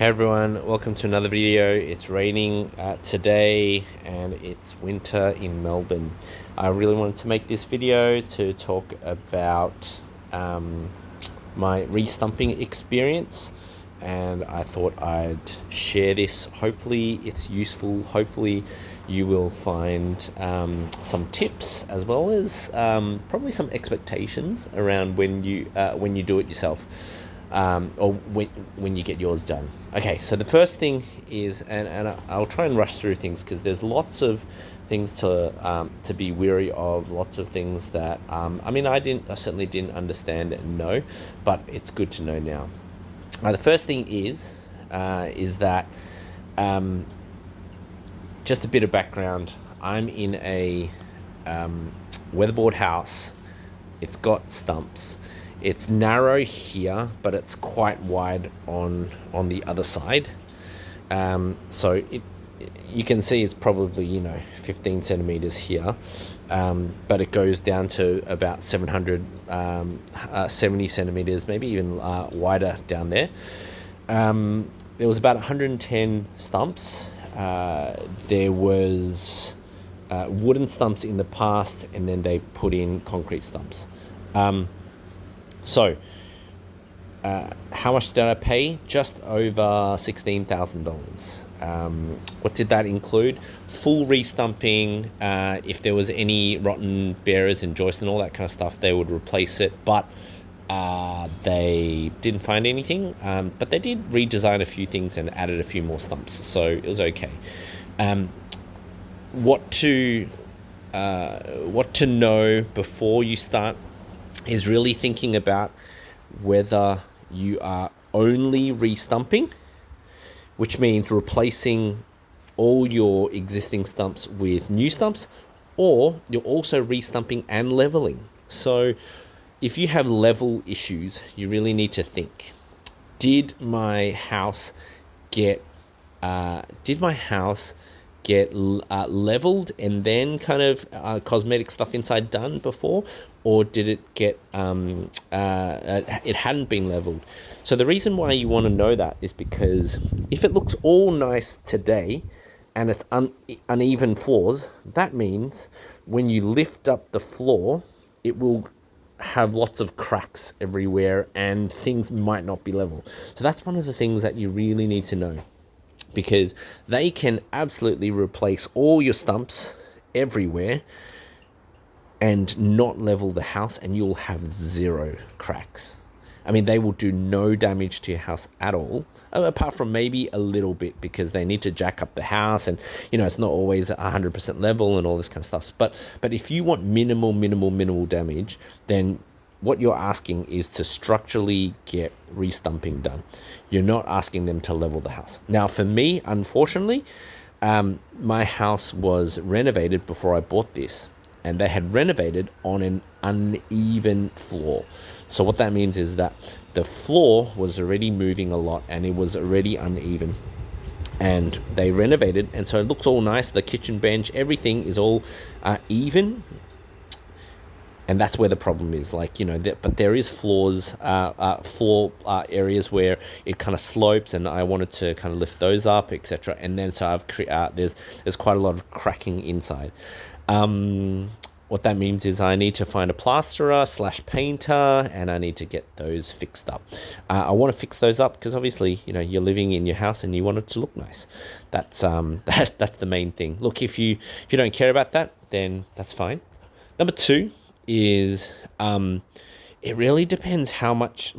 Hey everyone, welcome to another video. It's raining today and it's winter in Melbourne. I really wanted to make this video to talk about my restumping experience, and I thought I'd share this. Hopefully it's useful. Hopefully you will find some tips as well as probably some expectations around when you do it yourself. Or when you get yours done. Okay, so the first thing is, and I'll try and rush through things because there's lots of things to be weary of, lots of things that I certainly didn't understand and know, but it's good to know now. The first thing is that just a bit of background. I'm in a weatherboard house. It's got stumps. It's narrow here, but it's quite wide on the other side. So you can see it's probably 15 centimeters here, but it goes down to about 770 centimeters, maybe even wider down there. There was about 110 stumps. There was wooden stumps in the past, and then they put in concrete stumps. So, how much did I pay? Just over $16,000. What did that include? Full restumping. If there was any rotten bearers and joists and all that kind of stuff, they would replace it. But they didn't find anything. But they did redesign a few things and added a few more stumps, so it was okay. What to know before you start is really thinking about whether you are only restumping, which means replacing all your existing stumps with new stumps, or you're also restumping and leveling. So if you have level issues, you really need to think, did my house get leveled and then kind of cosmetic stuff inside done before, or did it get it hadn't been leveled? So the reason why you want to know that is because if it looks all nice today and it's uneven floors, that means when you lift up the floor, it will have lots of cracks everywhere and things might not be level. So that's one of the things that you really need to know, because they can absolutely replace all your stumps everywhere and not level the house, and you'll have zero cracks. I mean, they will do no damage to your house at all, apart from maybe a little bit because they need to jack up the house, and it's not always 100% level and all this kind of stuff. But if you want minimal damage, then what you're asking is to structurally get restumping done. You're not asking them to level the house. Now, for me, unfortunately, my house was renovated before I bought this, and they had renovated on an uneven floor. So what that means is that the floor was already moving a lot and it was already uneven. And they renovated, and so it looks all nice. The kitchen bench, everything is all even. And that's where the problem is, but there is floor areas where it kind of slopes, and I wanted to kind of lift those up, etc. And then so there's quite a lot of cracking inside. What that means is I need to find a plasterer / painter, and I need to get those fixed up. I want to fix those up because obviously, you're living in your house and you want it to look nice. That's that's the main thing. Look, if you don't care about that, then that's fine. Number two is it really depends how much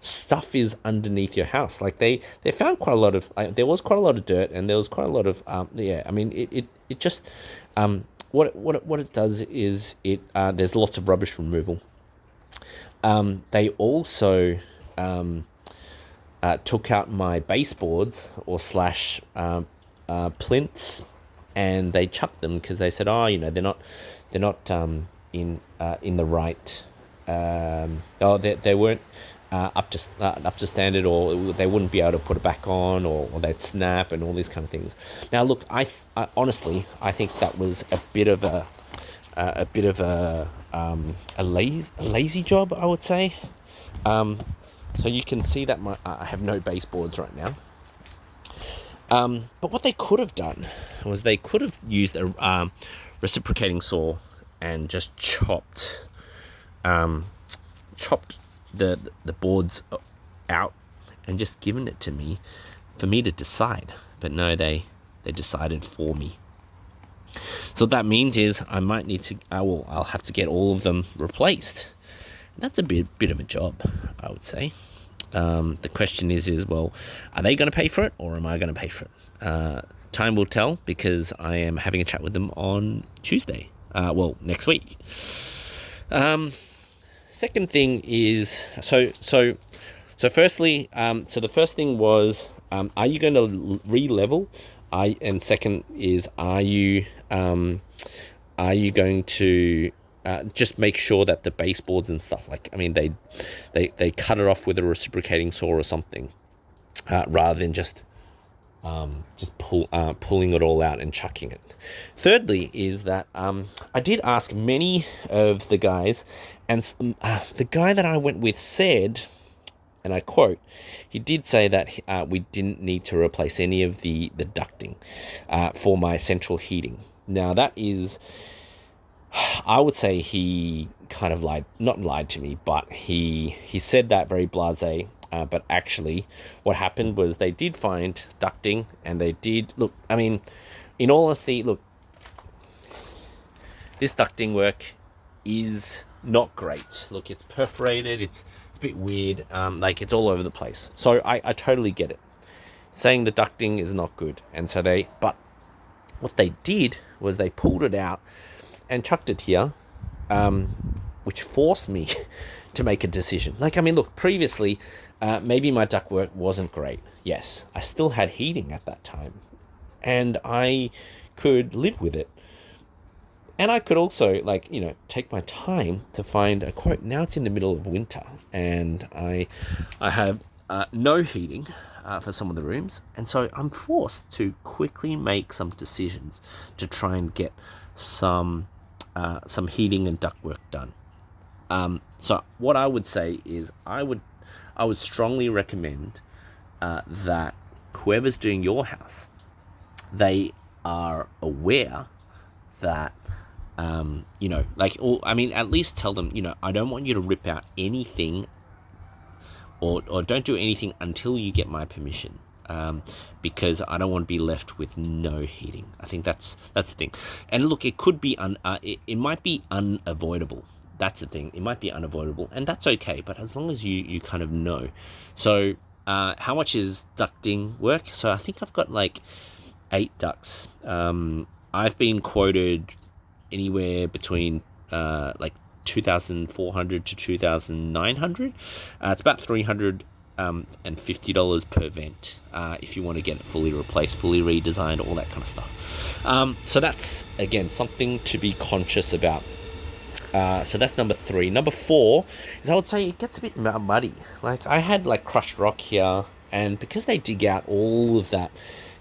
stuff is underneath your house. Like they found quite a lot of there was quite a lot of dirt, and there was quite a lot of it just what it does is there's lots of rubbish removal. They also took out my baseboards or plinths, and they chucked them because they said, they're not in the right they weren't up to standard, or they wouldn't be able to put it back on, or they'd snap and all these kind of things. Now look, I honestly think that was a bit of a lazy job, I would say. So you can see that I have no baseboards right now. But what they could have done was they could have used a reciprocating saw and just chopped the boards out and just given it to me for me to decide. But no, they decided for me. So what that means is I might need to, I'll have to get all of them replaced. That's a bit of a job, I would say. The question is, well, are they going to pay for it or am I going to pay for it? Time will tell, because I am having a chat with them on Tuesday. Next week. Second thing is, firstly, so the first thing was, are you going to re-level? And second is, are you going to just make sure that the baseboards and stuff, like, I mean, they cut it off with a reciprocating saw or something, rather than just pulling it all out and chucking it. Thirdly is that I did ask many of the guys, and the guy that I went with said, and I quote, he did say that we didn't need to replace any of the ducting for my central heating. Now that is, I would say he kind of not lied to me, but he said that very blasé. But actually, what happened was they did find ducting, and they did look. I mean, in all honesty, look, this ducting work is not great. Look, it's perforated. It's a bit weird. Like, it's all over the place. So I totally get it. Saying the ducting is not good, and so but what they did was they pulled it out and chucked it here, which forced me to make a decision. Like, I mean, look, previously, maybe my ductwork wasn't great. Yes, I still had heating at that time, and I could live with it. And I could also, like, take my time to find a quote. Now it's in the middle of winter, and I have no heating for some of the rooms, and so I'm forced to quickly make some decisions to try and get some heating and ductwork done. So what I would say is I would strongly recommend that whoever's doing your house, they are aware that at least tell them, I don't want you to rip out anything or don't do anything until you get my permission. Because I don't want to be left with no heating. I think that's the thing. And look, it could be it might be unavoidable. That's the thing. It might be unavoidable, and that's okay. But as long as you kind of know. So how much is ducting work? So I think I've got like 8 ducts. I've been quoted anywhere between like 2,400 to 2,900. It's about $350 per vent if you want to get it fully replaced, fully redesigned, all that kind of stuff. So that's, again, something to be conscious about. So that's number 3. Number 4 is, I would say, it gets a bit muddy. Like, I had like crushed rock here, and because they dig out all of that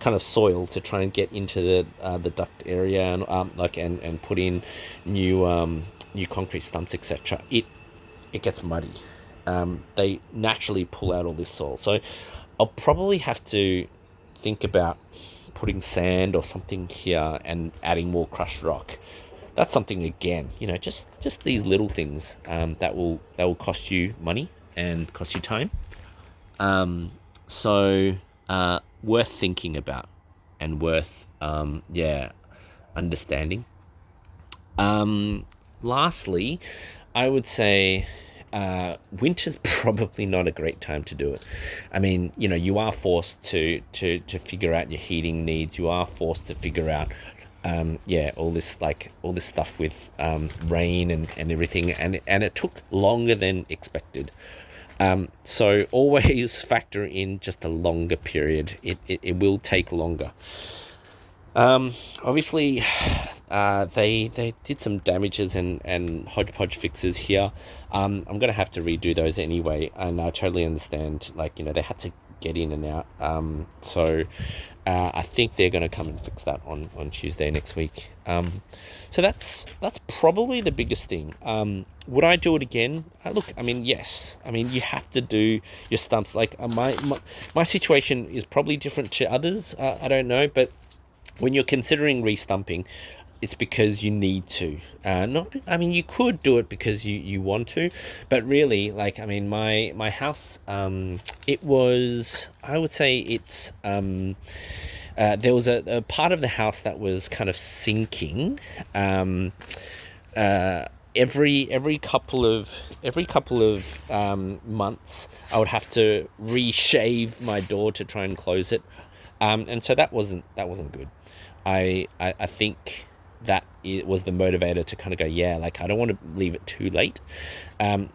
kind of soil to try and get into the duct area and and put in new concrete stumps, etc., it gets muddy. They naturally pull out all this soil. So I'll probably have to think about putting sand or something here and adding more crushed rock. That's something, again, just these little things that will cost you money and cost you time. So worth thinking about and worth understanding. Lastly, I would say winter's probably not a great time to do it. I mean, you are forced to figure out your heating needs. You are forced to figure out all this stuff with rain and everything, and it took longer than expected. So always factor in just a longer period. It will take longer. Obviously, they did some damages and hodgepodge fixes here. I'm gonna have to redo those anyway, and I totally understand. Like, they had to get in and out. So I think they're going to come and fix that on Tuesday next week. So that's probably the biggest thing. Would I do it again? Look, I mean, yes. I mean, you have to do your stumps. Like my situation is probably different to others. I don't know, but when you're considering restumping, it's because you need to. Not, I mean, you could do it because you want to, but really, like, I mean, my house, it was, I would say it's, there was a part of the house that was kind of sinking. Um, uh, every couple of months, I would have to reshave my door to try and close it, and so that wasn't good. I think that it was the motivator to kind of go, yeah, like I don't want to leave it too late. Um,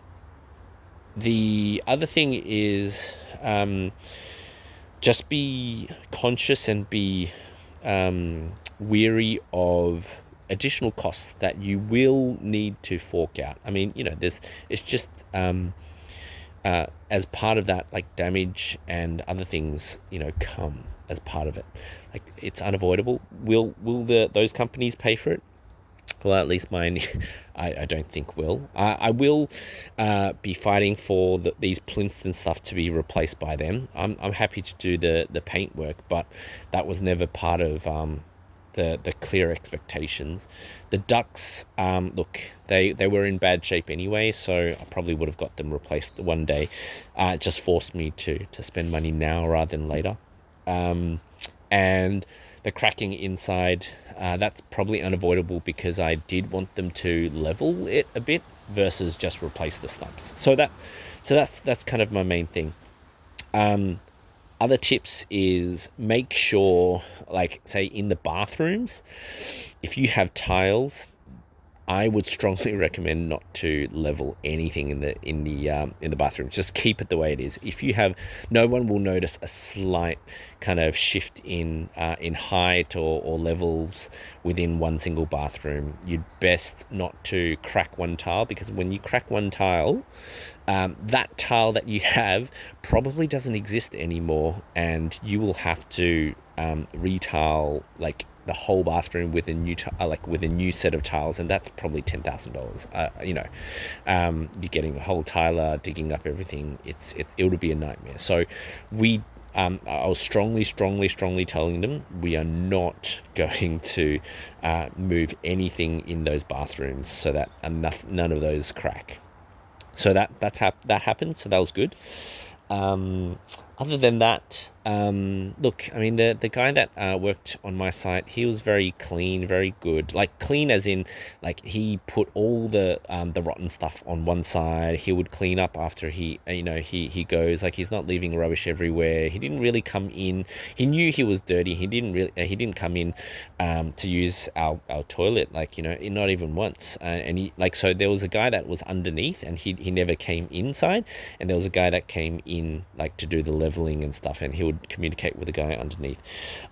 the other thing is, um, just be conscious and be weary of additional costs that you will need to fork out. I mean, there's it's just as part of that, like damage and other things, come as part of it. Like it's unavoidable. Will those companies pay for it? Well, at least mine, I don't think will. I will be fighting for these plinths and stuff to be replaced by them. I'm happy to do the paint work, but that was never part of the clear expectations. The ducks, look, they were in bad shape anyway, so I probably would have got them replaced one day. It just forced me to spend money now rather than later. And the cracking inside, that's probably unavoidable because I did want them to level it a bit versus just replace the stumps. So that's kind of my main thing. Um, Other tips is make sure, like say in the bathrooms, if you have tiles, I would strongly recommend not to level anything in the bathroom. Just keep it the way it is. If you have, no one will notice a slight kind of shift in height or levels within one single bathroom. You'd best not to crack one tile, because when you crack one tile, that tile that you have probably doesn't exist anymore, and you will have to retile like the whole bathroom with a new like with a new set of tiles, and that's probably $10,000. You're getting a whole tiler, digging up everything. It would be a nightmare. So I was strongly telling them we are not going to move anything in those bathrooms so that none of those crack. So that happened. So that was good. Um, Other than that, look, I mean, the guy that worked on my site, he was very clean, very good. Like clean as in, like he put all the rotten stuff on one side. He would clean up after he goes. Like he's not leaving rubbish everywhere. He didn't really come in. He knew he was dirty. He didn't come in to use our toilet. Like not even once. And he like so there was a guy that was underneath, and he never came inside. And there was a guy that came in like to do the leveling and stuff, and he would communicate with the guy underneath.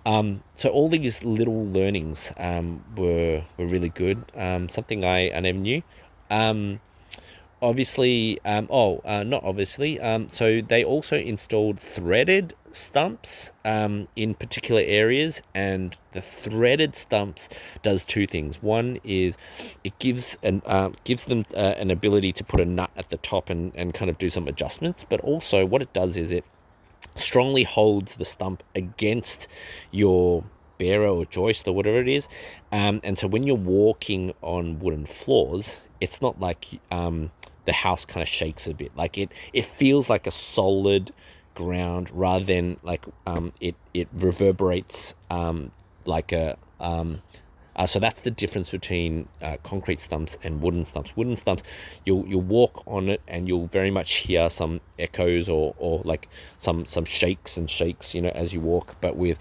So all these little learnings were really good. Something I never knew. Um, Obviously, not obviously. So they also installed threaded stumps in particular areas, and the threaded stumps does two things. One is it gives them an ability to put a nut at the top and kind of do some adjustments. But also, what it does is it strongly holds the stump against your bearer or joist or whatever it is. And so when you're walking on wooden floors, it's not like the house kind of shakes a bit. Like it feels like a solid ground rather than like it reverberates like a so that's the difference between concrete stumps and wooden stumps. Wooden stumps, you'll walk on it and you'll very much hear some echoes or like some shakes and shakes, as you walk. But with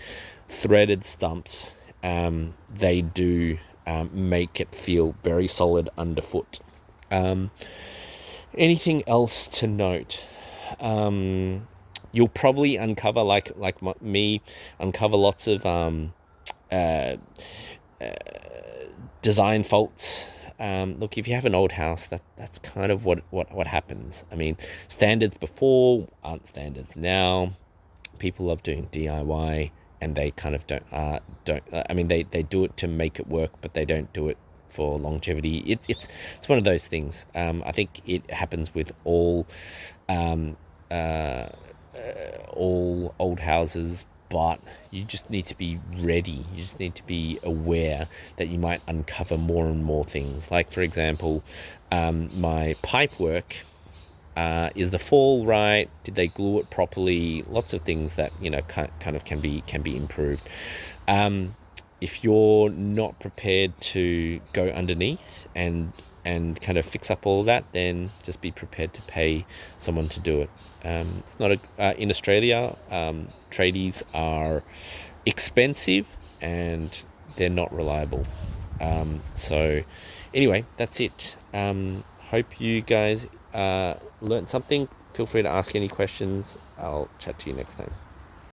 threaded stumps, they do make it feel very solid underfoot. Anything else to note? You'll probably uncover me, uncover lots of uh, design faults. Look, if you have an old house, that's kind of what happens. I mean, standards before aren't standards now. people love doing DIY, and they kind of don't. I mean, they do it to make it work, but they don't do it for longevity. It's one of those things. I think it happens with um, uh, all old houses, but you just need to be ready. You just need to be aware that you might uncover more and more things. Like, for example, my pipe work. Is the fall right? Did they glue it properly? Lots of things that kind of can be improved. Um, if you're not prepared to go underneath and kind of fix up all of that, then just be prepared to pay someone to do it. It's not in Australia. Tradies are expensive and they're not reliable. So anyway, that's it. Hope you guys learned something. Feel free to ask any questions. I'll chat to you next time.